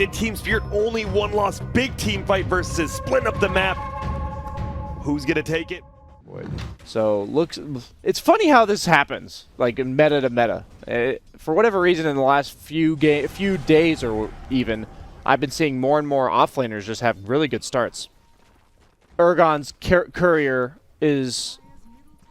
Team Spirit, only one loss, big team fight versus split up the map. Who's gonna take it? So it's funny how this happens, like in meta to meta. For whatever reason, in the last few days or even, I've been seeing more and more offlaners just have really good starts. Urgon's courier is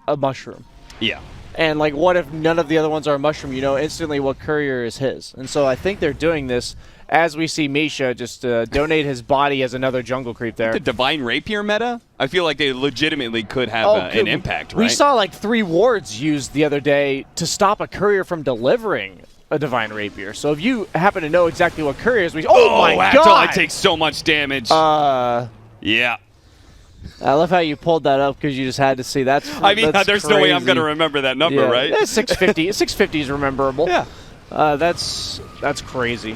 a mushroom. Yeah. And like, what if none of the other ones are a mushroom? You know instantly what courier is his. And so I think they're doing this as we see Misha just donate his body as another jungle creep there. The Divine Rapier meta, I feel like they legitimately could have an impact, right? We saw like 3 wards used the other day to stop a courier from delivering a Divine Rapier. So if you happen to know exactly what courier is, oh my god! Afterlife takes so much damage. Yeah. I love how you pulled that up because you just had to see that. I mean, there's no way I'm going to remember that number, right? 650. 650 is rememberable. Yeah. That's crazy.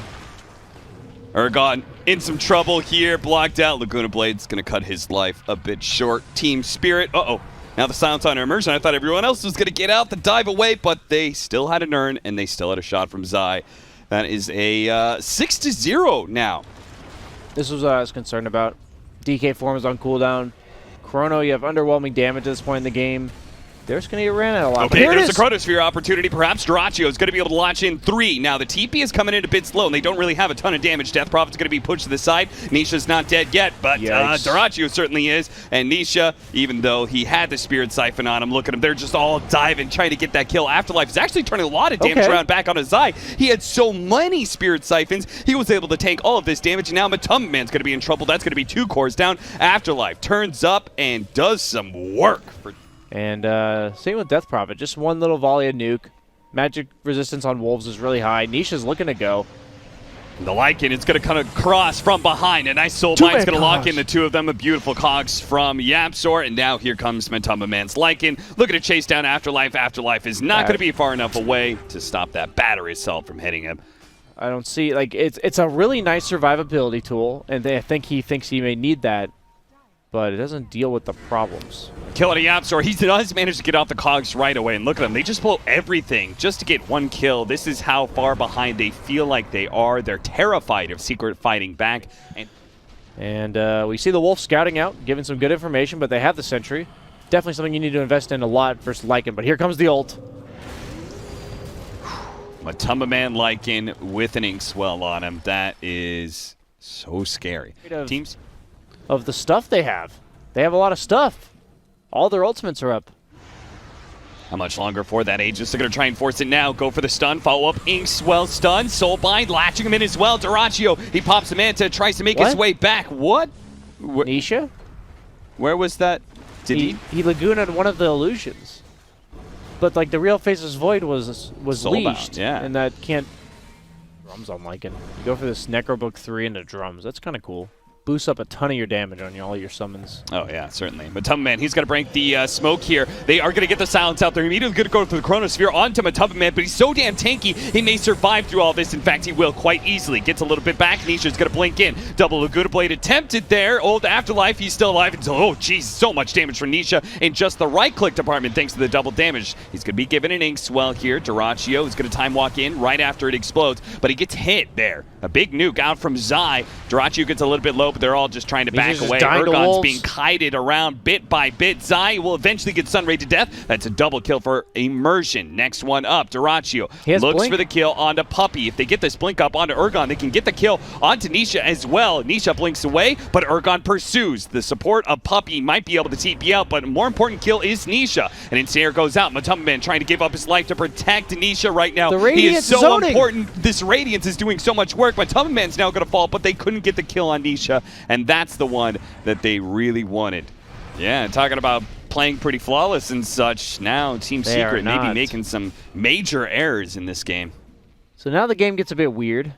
Urgon in some trouble here, blocked out. Laguna Blade's going to cut his life a bit short. Team Spirit, now the silence on immersion. I thought everyone else was going to get out the dive away, but they still had an earn, and they still had a shot from Zai. That is a 6-0 now. This was what I was concerned about. DK form is on cooldown. Chrono, you have underwhelming damage at this point in the game. They're just going to get ran out a lot. Okay, there's a Chronosphere opportunity. Perhaps Duraccio is going to be able to launch in 3. Now, the TP is coming in a bit slow, and they don't really have a ton of damage. Death Prophet's going to be pushed to the side. Nisha's not dead yet, but Duraccio certainly is. And Nisha, even though he had the Spirit Siphon on him, look at him. They're just all diving, trying to get that kill. Afterlife is actually turning a lot of damage around back on his Zai. He had so many Spirit Siphons, he was able to tank all of this damage, and now Matumba Man's going to be in trouble. That's going to be 2 cores down. Afterlife turns up and does some work for... And same with Death Prophet. Just one little volley of nuke. Magic resistance on Wolves is really high. Nisha's looking to go. The Lycan is going to kind of cross from behind. A nice soul bine's going to lock in the 2 of them. A beautiful cogs from Yapzor. And now here comes Matumba Man's Lycan. Looking to chase down Afterlife. Afterlife is not going to be far enough away to stop that battery assault from hitting him. I don't see, like, it's a really nice survivability tool. And I think he thinks he may need that. But it doesn't deal with the problems. Kill at a Yapzor. He does manage to get off the cogs right away. And look at them. They just blow everything just to get 1 kill. This is how far behind they feel like they are. They're terrified of Secret fighting back. And we see the Wolf scouting out, giving some good information, but they have the Sentry. Definitely something you need to invest in a lot versus Lycan. But here comes the ult. Matumba Man Lycan with an Inkswell on him. That is so scary. Teams... of the stuff they have. They have a lot of stuff. All their ultimates are up. How much longer for that Aegis? They're going to try and force it now. Go for the stun. Follow up. Inkswell stun. Soulbind latching him in as well. Duraccio, he pops him in, tries to make his way back. What? Nisha? Where was that? Did he Laguna'd one of the illusions. But like the real Faceless Void was leashed. Yeah. And that can't... Drums on Lycan. You go for this Necrobook 3 into drums. That's kind of cool. Boosts up a ton of your damage on all your summons. Oh, yeah, certainly. Matumba Man, he's going to break the smoke here. They are going to get the silence out there. Immediately going to go for the Chronosphere onto Matumba Man, but he's so damn tanky, he may survive through all this. In fact, he will quite easily. Gets a little bit back. Nisha's going to blink in. Double Laguna Blade attempted there. Old Afterlife, he's still alive until, oh, geez, so much damage from Nisha in just the right-click department thanks to the double damage. He's going to be given an Inkswell here. Duraccio is going to time walk in right after it explodes, but he gets hit there. A big nuke out from Zai. Duraccio gets a little bit low, but they're all just trying to back away. Urgon's being kited around bit by bit. Zai will eventually get Sunray to death. That's a double kill for Immersion. Next one up, Duraccio looks for the kill onto Puppey. If they get this blink up onto Urgon, they can get the kill onto Nisha as well. Nisha blinks away, but Urgon pursues. The support of Puppey might be able to TP out, but a more important kill is Nisha. And Ensnare goes out. Matumba Man trying to give up his life to protect Nisha right now. He is so important. This Radiance is doing so much work. Matumba Man's now going to fall, but they couldn't get the kill on Nisha, and that's the one that they really wanted. Yeah, talking about playing pretty flawless and such. Now Team Secret may be making some major errors in this game. So now the game gets a bit weird.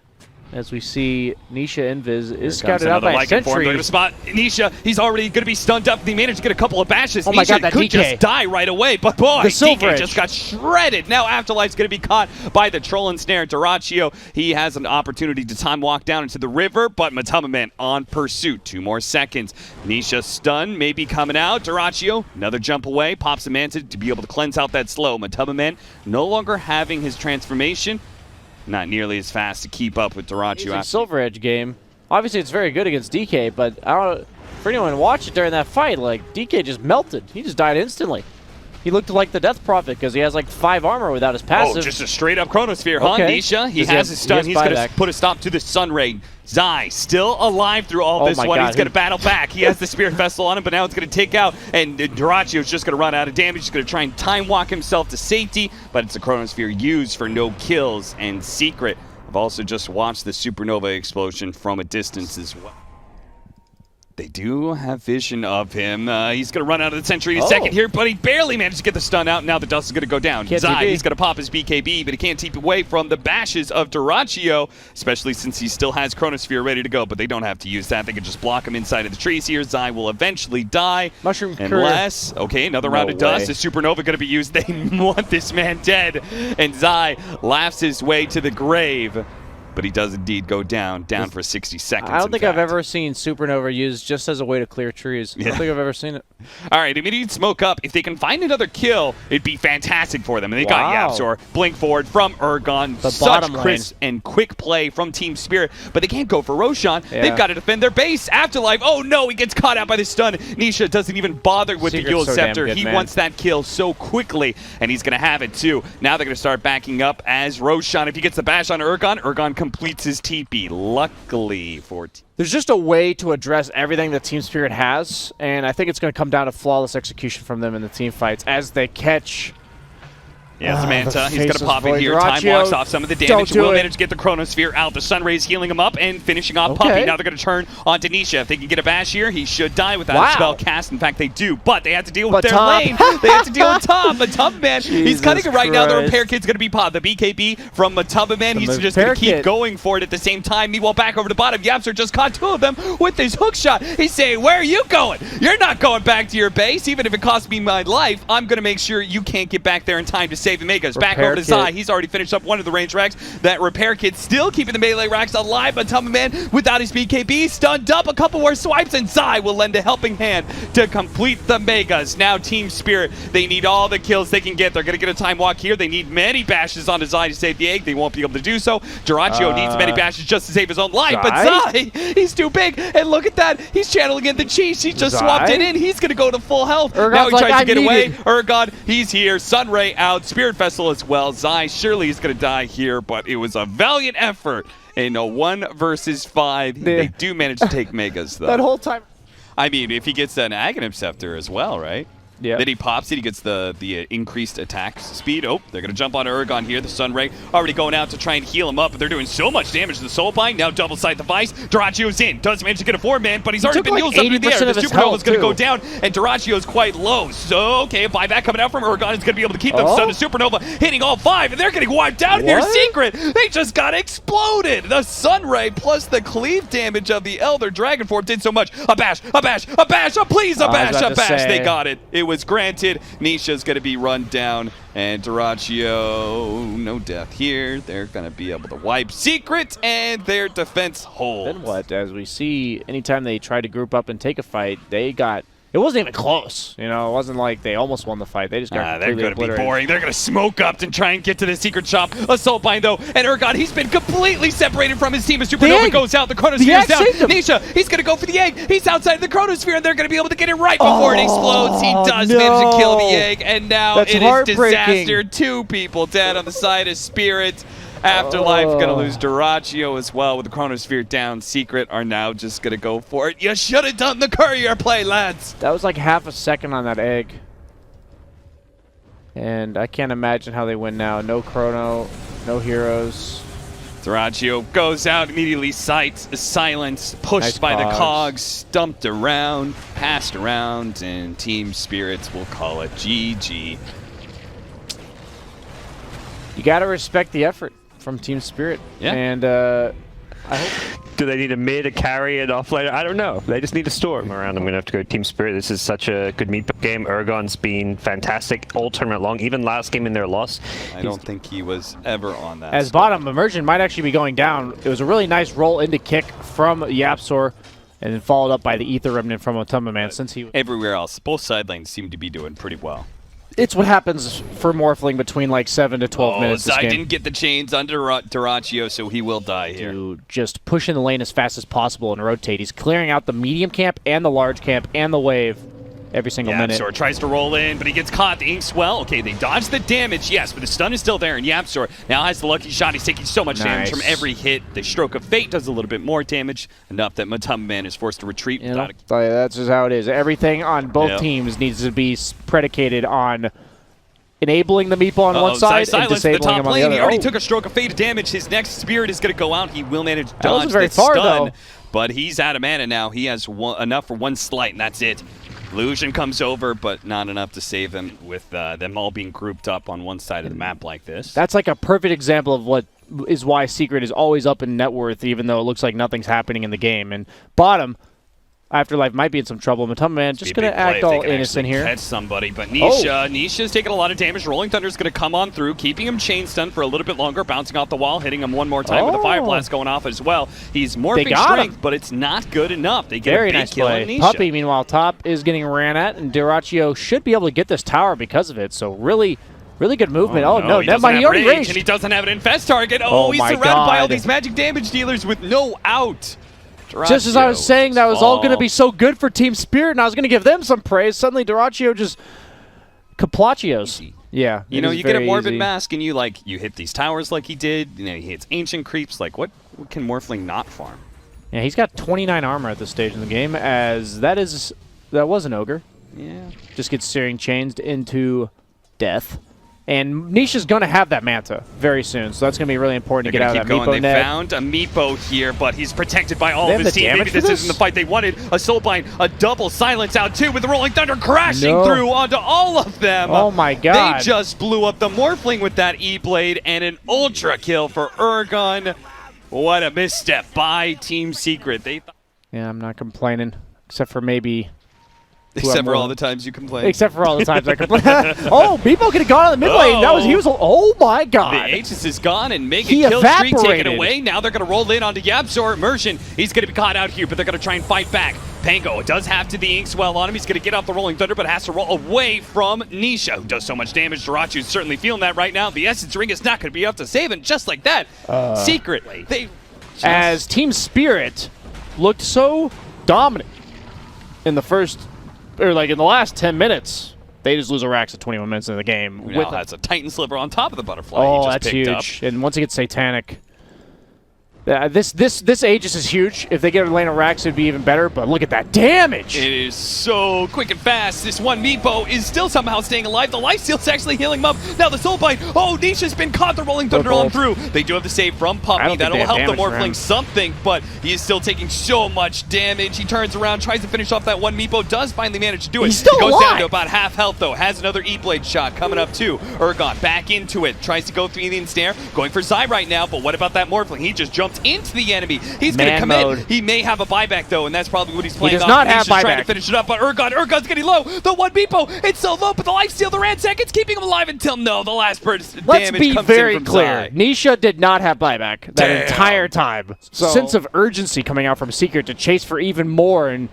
As we see, Nisha Invis is scouted out by Sentry. They're going to spot Nisha. He's already going to be stunned up. They managed to get a couple of bashes. Oh my God, that could DK. just die right away, but boy, DK just got shredded. Now Afterlife's going to be caught by the Troll and Snare. Duraccio, he has an opportunity to time walk down into the river, but Matumba Man on pursuit. 2 more seconds. Nisha stun maybe coming out. Duraccio, another jump away, pops a Manta to be able to cleanse out that slow. Matumba Man no longer having his transformation. not nearly as fast to keep up with Dyrachyo. Silver Edge game. Obviously, it's very good against DK, but I don't. For anyone who watched it during that fight, like DK just melted. He just died instantly. He looked like the Death Prophet because he has like 5 armor without his passive. Oh, just a straight up Chronosphere, huh, Nisha? He has his stun. He's going to put a stop to the Sunray. Zai still alive through all this one. God. He's going to battle back. He has the Spirit Vessel on him, but now it's going to take out, and Dyrachyo's just going to run out of damage. He's going to try and time walk himself to safety, but it's a Chronosphere used for no kills and Secret. I've also just watched the Supernova explosion from a distance as well. They do have vision of him. He's going to run out of the Sentry in a second here, but he barely managed to get the stun out. Now the dust is going to go down. Zai, he's going to pop his BKB, but he can't keep away from the bashes of Dyrachyo, especially since he still has Chronosphere ready to go, but they don't have to use that. They can just block him inside of the trees here. Zai will eventually die. Mushroom Unless, okay, another round of dust. Is Supernova going to be used? They want this man dead. And Zai laughs his way to the grave. But he does indeed go down for 60 seconds. I don't think I've ever seen Supernova used just as a way to clear trees. I don't think I've ever seen it. All right, immediate smoke up. If they can find another kill, it'd be fantastic for them. And they got Yapzor, blink forward from Ergon. Such crisp and quick play from Team Spirit. But they can't go for Roshan. They've got to defend their base. Afterlife, oh no, he gets caught out by the stun. Nisha doesn't even bother with the Yule Scepter. He wants that kill so quickly, and he's going to have it too. Now they're going to start backing up as Roshan. If he gets the bash on Ergon, Ergon completes his TP. Luckily for there's just a way to address everything that Team Spirit has, and I think it's going to come down to flawless execution from them in the team fights as they catch. Yeah, Samantha, he's going to pop in here. Time walks off some of the damage. Will manage to get the Chronosphere out. The Sunray's healing him up and finishing off Puppy. Now they're going to turn on Denisha. If they can get a bash here, he should die without a spell cast. In fact, they do, but they have to deal with their lane. They have to deal with Tom. Matubba Man, he's cutting it right now. The repair kit's going to be popped. The BKB from Matubba Man, he's just going to keep going for it at the same time. Meanwhile, back over the bottom, Yapzor just caught 2 of them with his hook shot. He's saying, where are you going? You're not going back to your base. Even if it costs me my life, I'm going to make sure you can't get back there in time to save the Megas. Back over to Zai. He's already finished up one of the range racks. That repair kit still keeping the melee racks alive, but Matubba Man without his BKB stunned up. A couple more swipes and Zai will lend a helping hand to complete the Megas. Now Team Spirit, they need all the kills they can get. They're going to get a time walk here. They need many bashes onto Zai to save the egg. They won't be able to do so. Dyrachyo needs many bashes just to save his own life, but Zai, he's too big. And look at that. He's channeling in the cheese. He just swapped it in. He's going to go to full health. Now he tries to get away. Ergon, he's here. Sunray out. Spirit Vessel as well. Zai surely is going to die here, but it was a valiant effort in a 1 versus 5. They do manage to take Megas, though. That whole time. I mean, if he gets an Aghanim Scepter as well, right? Yeah. Then he pops it. He gets the increased attack speed. Oh, they're going to jump on Ergon here. The Sunray already going out to try and heal him up, but they're doing so much damage to the Soulbind. Now double side device. Dyrachyo's in. Does manage to get a 4-man, but he's already been healed up in the air. The Supernova's going to go down, and Dyrachyo's quite low. So, okay, a buyback coming out from Ergon is going to be able to keep them stunned. The Supernova hitting all 5, and they're getting wiped out here. Secret, they just got exploded. The Sunray plus the cleave damage of the Elder Dragon Form did so much. A bash, a bash, a bash, a please, a bash, a bash. They got it. It was granted. Nisha's going to be run down, and Dyrachyo, no death here. They're going to be able to wipe Secret, and their defense holds. Then what? As we see, anytime they try to group up and take a fight, they got... It wasn't even close. You know, it wasn't like they almost won the fight. They just got they're going to be boring. They're going to smoke up and try and get to the secret shop. Assault Bind, though, and Ergon, he's been completely separated from his team. As Supernova goes out, the Chronosphere is down. Nisha, he's going to go for the egg. He's outside of the Chronosphere, and they're going to be able to get it right before it explodes. He does manage to kill the egg, and now it is disaster. 2 people dead on the side of Spirit. Afterlife going to lose Dyrachyo as well with the Chronosphere down. Secret are now just going to go for it. You should have done the courier play, lads. That was like half a second on that egg. And I can't imagine how they win now. No Chrono, no heroes. Dyrachyo goes out, immediately silenced, pushed by the cogs, dumped around, passed around, and Team Spirits will call it GG. You got to respect the effort from Team Spirit. Yeah. And I hope... Do they need a mid, a carry, an offlaner? I don't know. They just need a storm around. I'm going to have to go Team Spirit. This is such a good meet game. Ergon's been fantastic all tournament long. Even last game in their loss. I don't think he was ever on that. As bottom, Immersion might actually be going down. It was a really nice roll into kick from Yapzor, and then followed up by the Ether Remnant from Matubba Man since he... Everywhere else, both side lanes seem to be doing pretty well. it's what happens for Morphling between like 7 to 12 minutes this Zai game. didn't get the chains under Duraccio, so he will die here. To just push in the lane as fast as possible and rotate. He's clearing out the medium camp and the large camp and the wave every single minute. YapzOr tries to roll in, but he gets caught. The Inkswell, okay, they dodge the damage, yes, but the stun is still there, and YapzOr now has the lucky shot. He's taking so much damage from every hit. The Stroke of Fate does a little bit more damage, enough that Matumbaman is forced to retreat. That's just how it is. Everything on both teams needs to be predicated on enabling the meeple on one side and disabling him on the other. He already took a Stroke of Fate of damage. His next Spirit is going to go out. He will manage to dodge very that far, stun, though. but he's out of mana now. He has enough for one slight, and that's it. Illusion comes over, but not enough to save him with them all being grouped up on one side of the map like this. That's like a perfect example of what is why Secret is always up in net worth, even though it looks like nothing's happening in the game. And bottom, Afterlife might be in some trouble. Matumbaman just going to act all innocent here. Catch somebody, but Nisha's taking a lot of damage. Rolling Thunder's going to come on through, keeping him chain stunned for a little bit longer, bouncing off the wall, hitting him one more time with a Fire Blast going off as well. He's morphing strength, but it's not good enough. They get a big kill on Nisha. Puppey, meanwhile, top is getting ran at, and Duraccio should be able to get this tower because of it. So really good movement. Oh, no, never mind. He already raged. And he doesn't have an infest target. Oh, he's surrounded by all these magic damage dealers with no out. Just as I was saying that was all going to be so good for Team Spirit, and I was going to give them some praise, suddenly Duraccio just Caplaccios. Yeah. You know, you get a Morbid Mask and you hit these towers like he did. You know, he hits Ancient Creeps. Like, what can Morphling not farm? Yeah, he's got 29 armor at this stage in the game, as that was an Ogre. Yeah. Just gets Searing Chains into death. And Nisha's going to have that Manta very soon, so that's going to be really important to get out of that Meepo net. They found a Meepo here, but he's protected by all of his team. Maybe this isn't the fight they wanted. A Soulbind, a double silence out too, with the Rolling Thunder crashing through onto all of them. Oh my god. They just blew up the Morphling with that E-Blade, and an ultra kill for Urgon. What a misstep by Team Secret. Yeah, I'm not complaining, except for maybe... Except for all the times you complain. Except for all the times I complain. Oh, Meepo could have gone on the mid lane. Oh my god. The Aegis is gone and Mega kill streak taken away. Now they're going to roll in onto YapzOr. Immersion. He's going to be caught out here, but they're going to try and fight back. Pango does have to the Inkswell on him. He's going to get off the Rolling Thunder, but has to roll away from Nisha, who does so much damage. Duracio's certainly feeling that right now. The Essence Ring is not going to be enough to save him just like that. Secret. As Team Spirit looked so dominant in the first... Or in the last 10 minutes, they just lose a Rax at 21 minutes into the game. Now that's a Titan Sliver on top of the Butterfly. Oh, that's huge. And once it gets Satanic, this Aegis is huge. If they get a lane of Rax, it'd be even better. But look at that damage! It is so quick and fast. This one Meepo is still somehow staying alive. The lifesteal's actually healing him up. Now the Soulbind. Oh, Nisha's been caught. The Rolling Thunder on through. They do have the save from Puppey. That'll help the Morphling something, but he is still taking so much damage. He turns around, tries to finish off that one Meepo. Does finally manage to do it. He's still he goes alive. down to about half health, though. Has another E-Blade shot coming up, too. Urgon back into it. Tries to go through the snare. Going for Zai right now, but what about that Morphling? He just jumped into the enemy. He's going to come in. He may have a buyback, though, and that's probably what he's playing on. He does not have he's just trying to buyback. finish it up, but Urgon's getting low. The one Meepo, it's so low, but the lifesteal, the ransack, it's keeping him alive until the last burst damage Let's be comes very in from clear. Zai. Nisha did not have buyback that entire time. Sense of urgency coming out from Secret to chase for even more and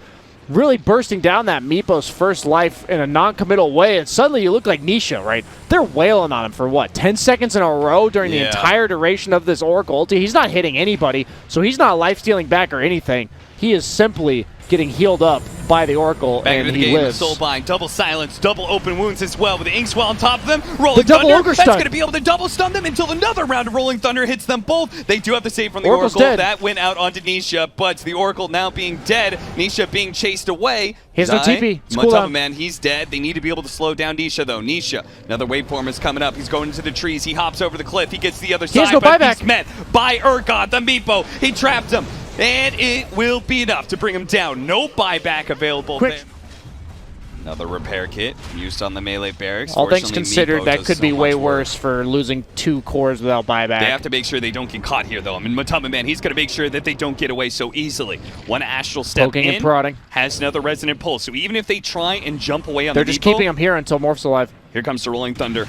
really bursting down that Meepo's first life in a non-committal way, and suddenly you look like Nisha, right? They're wailing on him for, what, 10 seconds in a row during the entire duration of this Oracle ulti? He's not hitting anybody, so he's not life-stealing back or anything. He is simply getting healed up by the Oracle, Back and into the he game, lives. Soulbind, double silence, double open wounds as well, with the Inkswell on top of them. Rolling double Thunder, Ogre that's stun. going to be able to double stun them until another round of Rolling Thunder hits them both. They do have the save from the Oracle's Oracle. dead. That went out onto Nisha, but the Oracle now being dead, Nisha being chased away. He has no Zai, TP. It's cooldown. Man, he's dead. They need to be able to slow down Nisha, though. Nisha, another waveform is coming up. He's going into the trees. He hops over the cliff. He gets the other side, has no but buyback. he's met by Urgon, the Meepo. He trapped him, and it will be enough to bring him down. No buyback available there. Another repair kit used on the melee barracks. All things Fortunately, considered, Meepo that does could so be way much work. worse for losing 2 cores without buyback. They have to make sure they don't get caught here, though. I mean, Matumbaman, he's going to make sure that they don't get away so easily. One Astral Step Poking in and prodding. has another Resonant Pulse. So even if they try and jump away on They're the just Meepo, keeping him here until Morph's alive. here comes the Rolling Thunder.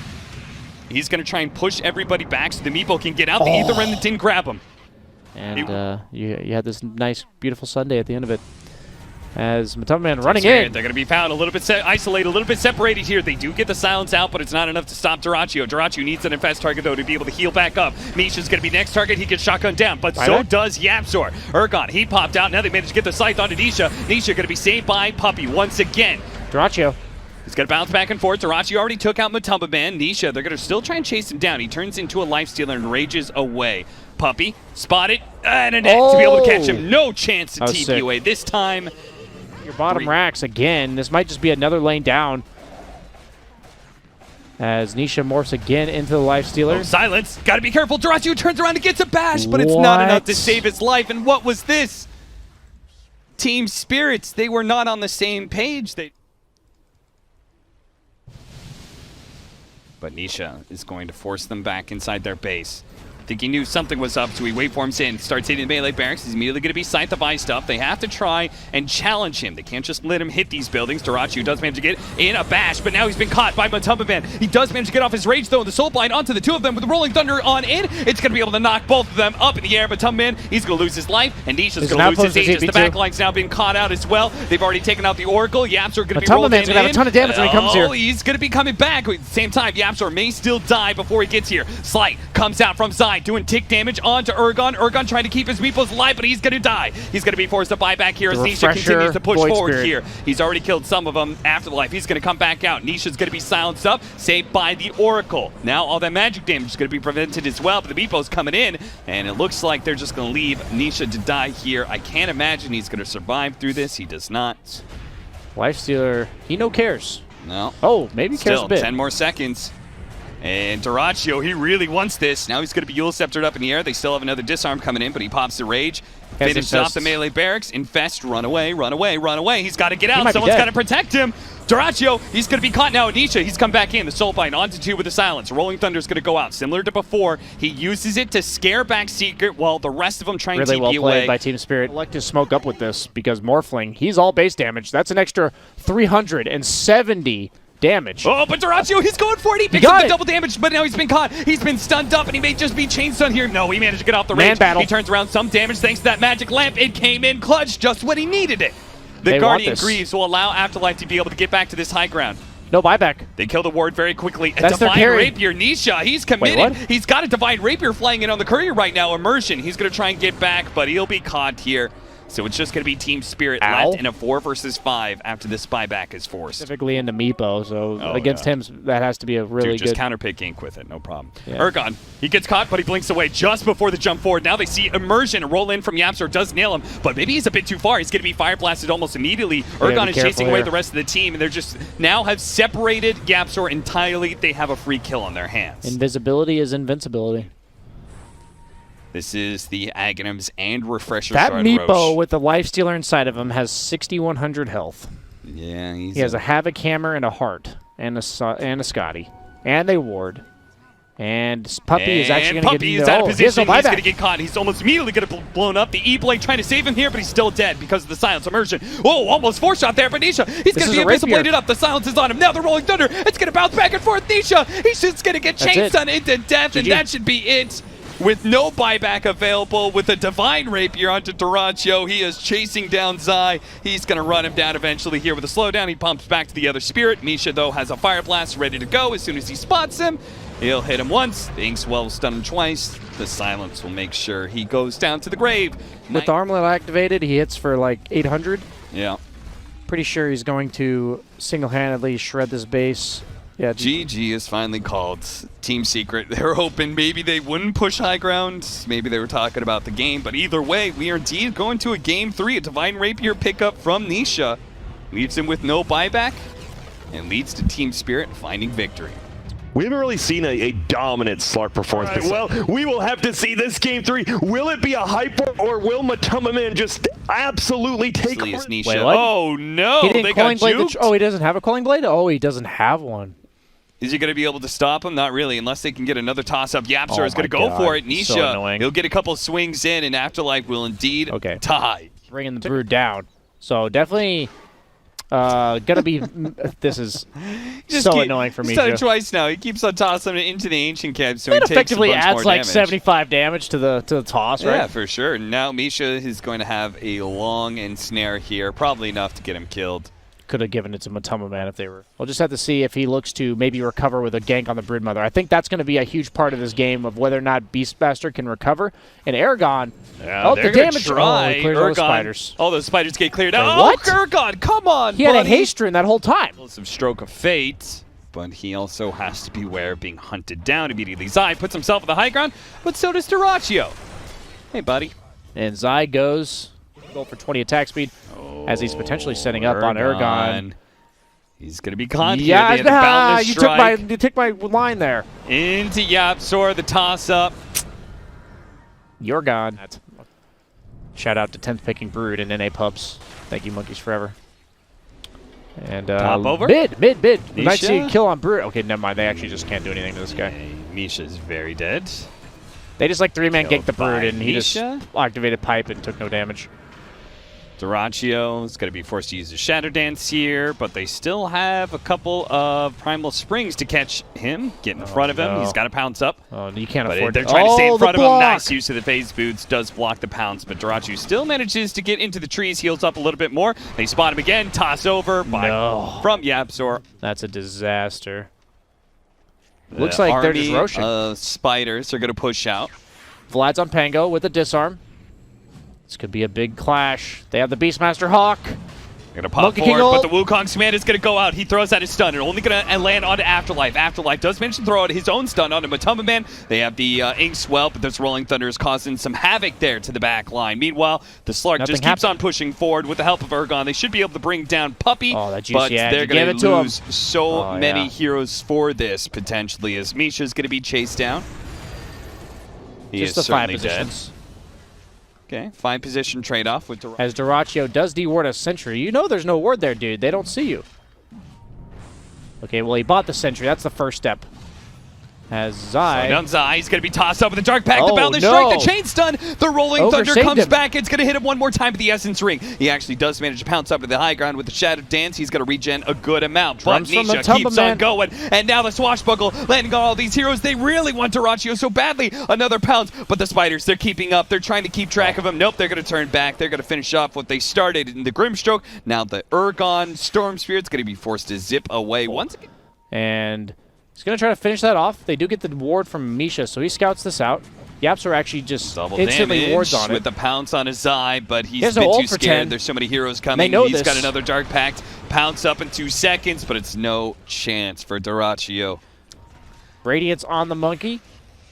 He's going to try and push everybody back so the Meepo can get out. The Ether Remnant didn't grab him. And you had this nice, beautiful Sunday at the end of it. As Matubman running They're in. going to be found a little bit isolated, a little bit separated here. They do get the silence out, but it's not enough to stop Duraccio. Duraccio needs an infest target, though, to be able to heal back up. Misha's going to be next target. He gets shotgun down, but so does Yapzor. Ergon, he popped out. Now they managed to get the scythe onto Nisha. Nisha going to be saved by Puppey once again. Duraccio. He's going to bounce back and forth. Duraccio already took out Matumbaman. Nisha, they're going to still try and chase him down. He turns into a lifestealer and rages away. Puppey, spotted, and a net to be able to catch him. No chance to TP away this time. Your bottom racks again. This might just be another lane down. As Nisha morphs again into the lifestealer. Oh, silence. Got to be careful. Duraccio turns around and gets a bash, but it's not enough to save his life. And what was this? Team Spirits, they were not on the same page. But Nisha is going to force them back inside their base. I think he knew something was up, so he waveforms in, starts hitting melee barracks. He's immediately going to be scythe-the-buy stuff. They have to try and challenge him. They can't just let him hit these buildings. Duraccio does manage to get in a bash, but now he's been caught by Matumbaman. He does manage to get off his rage, though, in the Soul Bind onto the two of them with the Rolling Thunder on in. It's going to be able to knock both of them up in the air. Matumbaman, he's going to lose his life, and Nisha's going to lose his Aegis. The backline's now been caught out as well. They've already taken out the Oracle. Yapzor going to be rolled in. Matumbaman's going to have a ton of damage when he comes here. Oh, he's going to be coming back. At the same time, Yapzor may still die before he gets here. Slight comes out from side, doing tick damage onto Ergon. Ergon trying to keep his meeples alive, but he's going to die. He's going to be forced to buy back here as Nisha continues to push forward here. He's already killed some of them. Afterlife, he's going to come back out. Nisha's going to be silenced up, saved by the Oracle. Now all that magic damage is going to be prevented as well, but the meeples coming in, and it looks like they're just going to leave Nisha to die here. I can't imagine he's going to survive through this. He does not. Lifestealer, he no cares. No. Oh, maybe cares a bit. 10 more seconds. And Duraccio, he really wants this. Now he's going to be Yule Sceptered up in the air. They still have another disarm coming in, but he pops the rage. Finishes off the melee barracks. Infest, run away, run away, run away. He's got to get out. Someone's got to protect him. Duraccio, he's going to be caught now. Nisha, he's come back in. The Soul Bind onto two with the silence. Rolling Thunder's going to go out. Similar to before, he uses it to scare back Secret while the rest of them try and TP away. Really well played by Team Spirit. I like to smoke up with this because Morphling, he's all base damage. That's an extra 370 damage. Oh, but Duraccio, he's going for it. He picks up the double damage, but now he's been caught. He's been stunned up, and he may just be chain stunned here. No, he managed to get off the rage. He turns around some damage thanks to that magic lamp. It came in clutch just when he needed it. The Guardian Greaves will allow Afterlife to be able to get back to this high ground. No buyback. They kill the ward very quickly. That's Divine Rapier, Nisha, he's committed. Wait, he's got a Divine Rapier flying in on the courier right now. Immersion, he's going to try and get back, but he'll be caught here. So it's just going to be Team Spirit left in a 4 versus 5 after this buyback is forced. Specifically into Meepo, so against him, that has to be a really just good... counterpick Ink with it, no problem. Yeah. Ergon, he gets caught, but he blinks away just before the jump forward. Now they see Immersion roll in from Yapzor, does nail him, but maybe he's a bit too far. He's going to be fire blasted almost immediately. Ergon is chasing away the rest of the team, and they're just now have separated Yapzor entirely. They have a free kill on their hands. Invisibility is invincibility. This is the Aghanims and Refresher That Shard Meepo Roche. with the Lifestealer inside of him has 6,100 health. Yeah, he has a Havoc Hammer and a Heart, and a Scotty. And they ward. And Puppey is actually going to get out of position. He's going to get caught. He's almost immediately going to be blown up. The E-Blade trying to save him here, but he's still dead because of the silence. Immersion. Oh, almost 4-shot there, but Nisha, he's going to be invisible-bladed up. The silence is on him. Now the Rolling Thunder. It's going to bounce back and forth. Nisha, he's just going to get chain stunned into death, and that should be it. With no buyback available, with a Divine Rapier onto Duraccio, he is chasing down Zai. He's going to run him down eventually here with a slowdown. He pumps back to the other Spirit. Misha, though, has a Fire Blast ready to go. As soon as he spots him, he'll hit him once. The Inkswell will stun him twice. The silence will make sure he goes down to the grave. With the Armlet activated, he hits for like 800. Yeah. Pretty sure he's going to single-handedly shred this base. Yeah, GG is finally called. Team Secret, they were hoping maybe they wouldn't push high ground. Maybe they were talking about the game. But either way, we are indeed going to a Game 3. A Divine Rapier pickup from Nisha. Leaves him with no buyback and leads to Team Spirit finding victory. We haven't really seen a dominant Slark performance. Well, we will have to see this Game 3. Will it be a hyper, or will Matumbaman just absolutely take Nisha. Wait, what? Oh, no. He didn't they got juked. Oh, he doesn't have a Calling Blade? Oh, he doesn't have one. Is he going to be able to stop him? Not really, unless they can get another toss-up. Yapzor is going to go for it. Nisha, he'll get a couple swings in, and Afterlife will indeed tie. Bringing the Brood down. So definitely Gonna be. This is so annoying for me. He's done it twice now. He keeps on tossing it into the ancient camp, so it he takes effectively a bunch adds more like damage. 75 damage to the toss, right? Yeah, for sure. Now Misha is going to have a long ensnare here, probably enough to get him killed. Could have given it to Matuma Man if they were. We'll just have to see if he looks to maybe recover with a gank on the Broodmother. I think that's going to be a huge part of this game of whether or not Beastmaster can recover. And Aragon, the damage. Try. He clears all the spiders. All those spiders get cleared out. What? Oh, Aragon, come on, He had a buddy. haste rune that whole time. Some stroke of fate, but he also has to beware of being hunted down immediately. Zai puts himself on the high ground, but so does Duraccio. Hey, buddy. And Zai goes go for 20 attack speed as he's potentially setting up on Aragon. He's going to be caught Yeah, here. Boundless you strike. took my line there. Into Yapzor, the toss-up. You're gone. Shout out to 10th picking Brood and NA Pubs. Thank you, Monkeys Forever. And Top over? Mid. We might Misha? see a kill on Brood. Okay, never mind. They actually just can't do anything to this guy. Okay, Misha's very dead. They just like 3-man Killed ganked the Brood by and he just Misha? activated Pipe and took no damage. Duraccio is going to be forced to use the Shadow Dance here, but they still have a couple of Primal Springs to catch him. Get in front of him. no. He's got to pounce up. Oh, you can't But afford they're to. trying to stay in front of him. block. Nice use of the phase boots. Does block the pounce, but Duraccio still manages to get into the trees. Heals up a little bit more. They spot him again. Toss over from Yapzor. That's a disaster. The Looks like they're army just roaching. of spiders are going to push out. Vlad's on Pango with a disarm. This could be a big clash. They have the Beastmaster Hawk. They're going to pop Monkey King forward, but ult. the Wukong's command is going to go out. He throws out his stun. And only going to land onto Afterlife. Afterlife does manage to throw out his own stun onto Matuma Man. They have the Ink Swell, but this Rolling Thunder is causing some havoc there to the back line. Meanwhile, the Slark Nothing just keeps happened. on pushing forward with the help of Ergon. They should be able to bring down Puppy, Oh, that juicy but ad. they're You going gave to it to him. lose so Oh, many yeah. heroes for this, potentially, as Misha's going to be chased down. He Just is the 5 certainly dead. positions. Okay, 5-position trade-off with Duraccio. As Duraccio does deward a sentry. You know there's no ward there, dude. They don't see you. Okay, well, he bought the sentry. That's the first step. As Zai. Down Zai, he's going to be tossed up with the Dark Pact, the Oh, Boundless no. Strike, the Chain Stun, the Rolling Ogre Thunder saved comes him. back. It's going to hit him one more time with the Essence Ring. He actually does manage to pounce up to the high ground with the Shadow Dance. He's going to regen a good amount. Drums But from Nisha Matuma keeps Man. on going. And now the Swashbuckle landing on all these heroes. They really want Duraccio so badly. Another pounce, but the Spiders, they're keeping up. They're trying to keep track of him. Nope, they're going to turn back. They're going to finish off what they started in the Grimstroke. Now the Ergon Storm Spirit's going to be forced to zip away once again. And he's going to try to finish that off. They do get the ward from Misha, so he scouts this out. Yapzor actually just Double instantly damage wards on with it. the pounce on his eye, but he's He a bit has no too ult for scared. 10. There's so many heroes They coming. know He's this. got another Dark Pact. Pounce up in 2 seconds, but it's no chance for Duraccio. Radiance on the monkey.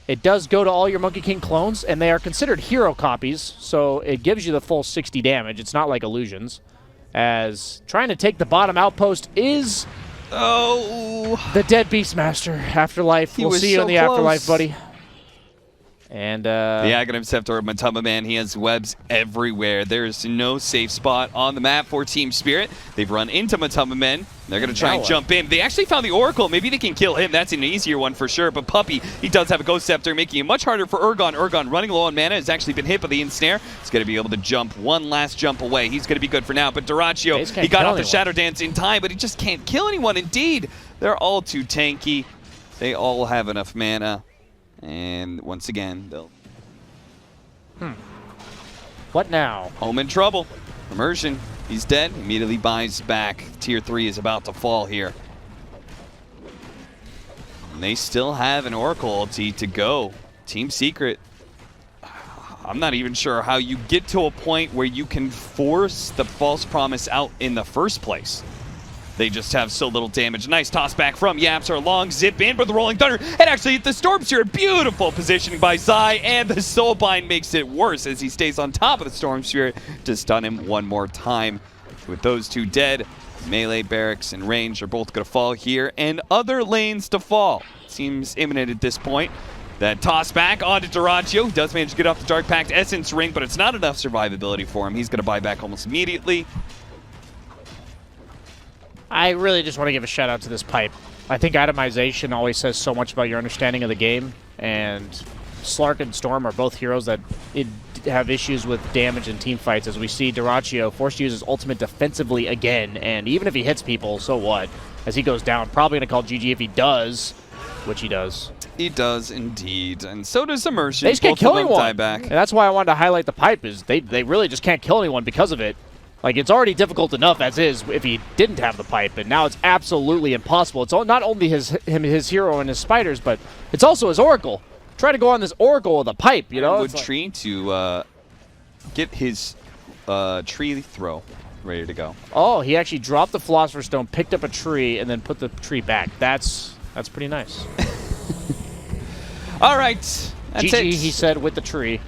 It does go to all your Monkey King clones, and they are considered hero copies, so it gives you the full 60 damage. It's not like illusions. As trying to take the bottom outpost is Oh, the dead Beastmaster. Afterlife. He We'll was see you so in the close. afterlife, buddy. And the Aghanim Scepter, Matuma Man, he has webs everywhere. There is no safe spot on the map for Team Spirit. They've run into Matuma Man. They're going to try and jump in. They actually found the Oracle. Maybe they can kill him. That's an easier one for sure. But Puppy, he does have a Ghost Scepter, making it much harder for Ergon. Ergon running low on mana has actually been hit by the Ensnare. He's going to be able to jump one last jump away. He's going to be good for now. But Duraccio, he got off the Shadow Dance in time, but he just can't kill anyone. Indeed, they're all too tanky. They all have enough mana. And once again, they'll... what now? Home in trouble. Immersion. He's dead. Immediately buys back. Tier 3 is about to fall here. And they still have an Oracle ulti to go. Team Secret. I'm not even sure how you get to a point where you can force the false promise out in the first place. They just have so little damage. Nice toss back from Yapzor. Long zip in, but the Rolling Thunder. And actually hit the Storm Spirit. Beautiful positioning by Zai. And the Soulbind makes it worse as he stays on top of the Storm Spirit to stun him one more time. With those two dead, melee, barracks, and range are both going to fall here. And other lanes to fall. Seems imminent at this point. That toss back onto Duraccio, who does manage to get off the Dark Pact Essence Ring, but it's not enough survivability for him. He's going to buy back almost immediately. I really just want to give a shout out to this pipe. I think itemization always says so much about your understanding of the game, and Slark and Storm are both heroes that have issues with damage in team fights, as we see Duraccio forced to use his ultimate defensively again, and even if he hits people, so what? As he goes down, probably going to call GG if he does, which he does. He does indeed, and so does Immersion. They just can't kill anyone, back. and that's why I wanted to highlight the pipe, is they really just can't kill anyone because of it. Like, it's already difficult enough as is if he didn't have the pipe, and now it's absolutely impossible. It's not only his hero and his spiders, but it's also his Oracle. Try to go on this Oracle with a pipe, you know? Would Tree to get his tree throw ready to go. Oh, he actually dropped the Philosopher's Stone, picked up a tree, and then put the tree back. That's pretty nice. All right. That's GG, it. he said, with the tree.